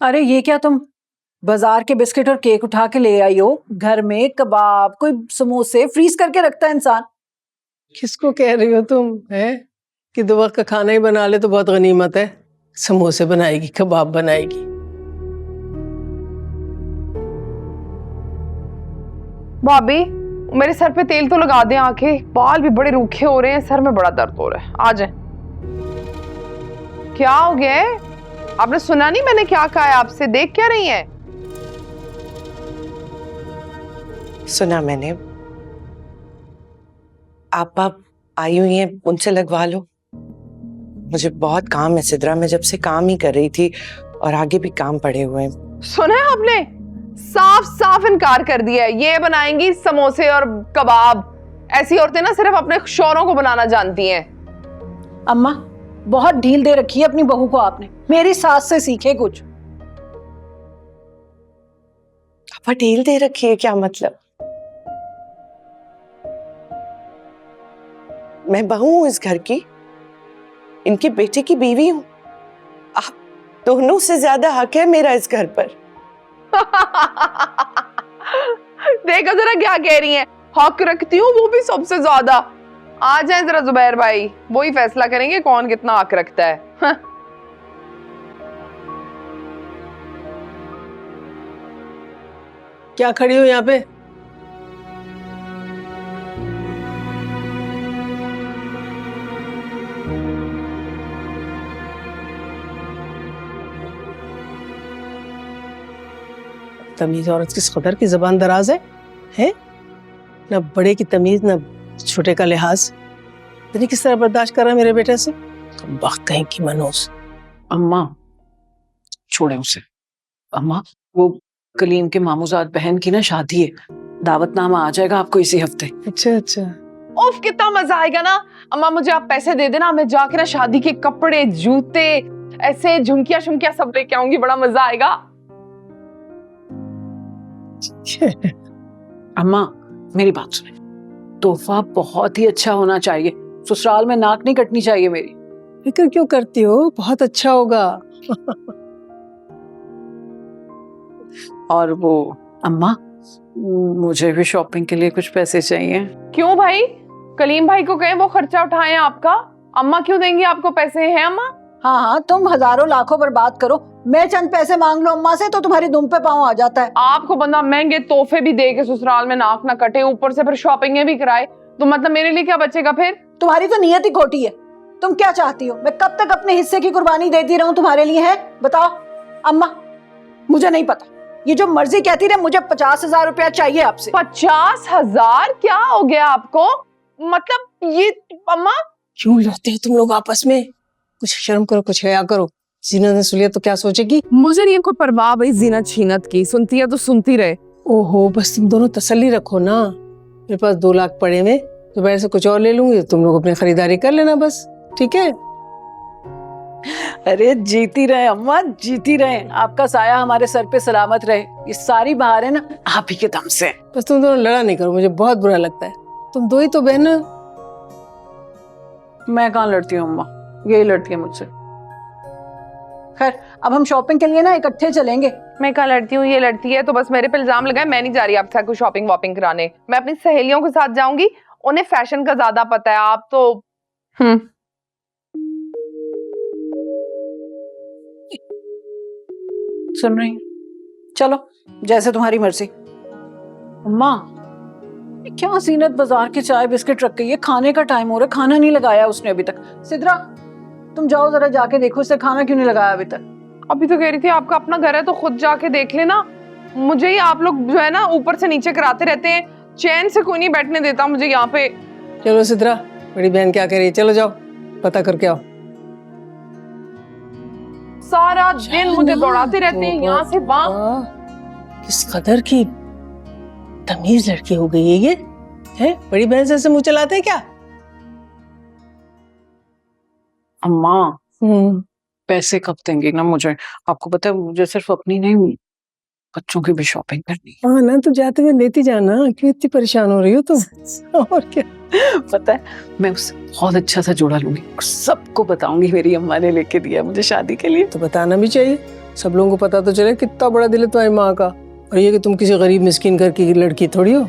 अरे ये क्या तुम बाजार के बिस्किट और केक उठा के ले आई हो? घर में कबाब, कोई समोसे फ्रीज करके रखता है इंसान। किसको कह रही हो तुम? है कि 2 वक्त का खाना ही बना ले तो बहुत गनीमत है। समोसे बनाएगी, कबाब बनाएगी। भाभी, मेरे सर पे तेल तो लगा दें, आंखें बाल भी बड़े रूखे हो रहे हैं, सर में बड़ा दर्द हो रहा है। आ जाए। क्या हो गया है? आपने सुना नहीं मैंने क्या कहा है आपसे? देख क्या रही हैं? सुना मैंने। आप आई हुई हैं, उनसे लगवा लो। मुझे बहुत काम है सिद्रा, मैं जब से काम ही कर रही थी और आगे भी काम पड़े हुए हैं। सुना है आपने? साफ साफ इनकार कर दिया है। ये बनाएंगी समोसे और कबाब। ऐसी औरतें ना सिर्फ अपने शौहरों को बनाना जानती हैं। अम्मा, बहुत ढील दे रखी है अपनी बहू को आपने। मेरी सास से सीखे कुछ। आप ढील दे रखी है क्या मतलब? मैं बहू हूं इस घर की, इनके बेटे की बीवी हूं। आप दोनों से ज्यादा हक है मेरा इस घर पर। देखो जरा क्या कह रही हैं। हक रखती हूँ, वो भी सबसे ज्यादा। आ जाए जरा जुबैर भाई, वो ही फैसला करेंगे कौन कितना हक रखता है। क्या खड़ी हो यहाँ पे? तमीज औरत किस कदर की जबान दराज है? ना बड़े की तमीज, ना छोटे का लिहाज। इतनी किस तरह बर्दाश्त कर रहा है मेरे बेटे से? वक्त कहीं की मनोज। अम्मा छोड़े उसे। अम्मा, वो कलीम के मामूजाद बहन की ना शादी है, दावतनामा आ जाएगा आपको इसी हफ्ते। अच्छा अच्छा। उफ, कितना मजा आएगा ना। अम्मा मुझे आप पैसे दे देना, मैं जाके ना शादी के कपड़े, जूते, ऐसे झुमकियां शुमकियां सब लेके आऊंगी। बड़ा मजा आएगा। अम्मा मेरी बात सुने, तोहफा बहुत ही अच्छा होना चाहिए। ससुराल में नाक नहीं कटनी चाहिए मेरी। फिक्र क्यों करती हो? बहुत अच्छा होगा। और वो अम्मा, मुझे भी शॉपिंग के लिए कुछ पैसे चाहिए। क्यों भाई? कलीम भाई को कहें वो खर्चा उठाएं आपका। अम्मा क्यों देंगी आपको पैसे? हैं अम्मा? हाँ हाँ, तुम हजारों लाखों बर्बाद करो, मैं चंद पैसे मांग लो अम्मा से तो तुम्हारी दुम पे पांव आ जाता है। आपको बंदा महंगे तोहफे भी दे के ससुराल में नाक ना कटे, ऊपर से फिर शॉपिंग भी कराए, तो मतलब मेरे लिए क्या बचेगा फिर? तुम्हारी तो नियत ही खोटी है। तुम क्या चाहती हो? मैं कब तक अपने हिस्से की कुर्बानी देती रहूं तुम्हारे लिए? है बताओ अम्मा। मुझे नहीं पता, ये जो मर्जी कहती रहे, मुझे 50,000 रुपया चाहिए आपसे। 50,000? क्या हो गया आपको? मतलब ये अम्मा। क्यों लड़ते हो तुम लोग आपस में? कुछ शर्म करो, कुछ हया करो। जीनत ने सुनिया तो क्या सोचेगी? मुझे नहीं कोई परवाह भाई जीनत शीनत की, सुनती है तो सुनती रहे। ओहो, बस तुम दोनों तसल्ली रखो ना। मेरे पास 2 लाख पड़े हैं, तो बाहर से कुछ और ले लूंगी, तुम लोग अपनी खरीदारी कर लेना बस। ठीक है? अरे जीती रहे अम्मा, जीती रहे। आपका साया हमारे सर पे सलामत रहे। ये सारी बहार है ना आप ही के दम से। बस तुम दोनों लड़ा नहीं करो, मुझे बहुत बुरा लगता है। तुम 2 ही तो बहन हो। मैं कहाँ लड़ती हूँ अम्मा, यही लड़ती है मुझसे। खैर, अब हम शॉपिंग के लिए ना इकट्ठे चलेंगे। मैं कहाँ लड़ती हूँ? ये लड़ती है तो बस मेरे पे इल्जाम लगाए। मैं नहीं जा रही आपके साथ कोई शॉपिंग वॉपिंग कराने। मैं अपनी सहेलियों के साथ जाऊंगी, उन्हें फैशन का ज्यादा पता है। आप तो सुन रही हैं? चलो जैसे तुम्हारी मर्जी। अम्मा, ये क्या जीनत बाजार के चाय बिस्किट रख गई है? खाने का टाइम हो रहा है, खाना नहीं लगाया उसने अभी तक। सिद्रा, तुम जाओ जरा जाके देखो उसने खाना क्यों नहीं लगाया अभी तक। अभी तो कह रही थी आपका अपना घर है तो खुद जाके देख लेना। मुझे ही आप लोग जो है ना ऊपर से नीचे कराते रहते हैं, चैन से कोई नहीं बैठने देता मुझे यहाँ पे। चलो सिद्रा, बड़ी बहन क्या कह रही है? चलो जाओ, पता करके आओ। सारा दिन मुझे दौड़ाते रहते हैं यहाँ से वहाँ। किस कदर की तमीज लड़की हो गई है ये। है बड़ी बहन से ऐसे मुंह चलाते हैं क्या? अम्मा पैसे कब देंगे ना मुझे? आपको पता है मुझे सिर्फ अपनी नहीं, बच्चों की भी शॉपिंग करनी है। हाँ ना, तो जाते हुए लेती जाना, क्यों इतनी परेशान हो रही हो तुम? और क्या। पता है, मैं उससे बहुत अच्छा सा जोड़ा लूंगी और सबको बताऊंगी मेरी अम्मा ने लेके दिया मुझे शादी के लिए। तो बताना भी चाहिए, सब लोगों को पता तो चले कितना बड़ा दिल है तुम्हारी माँ का। और ये कि तुम किसी गरीब मिस्किन घर की लड़की थोड़ी हो।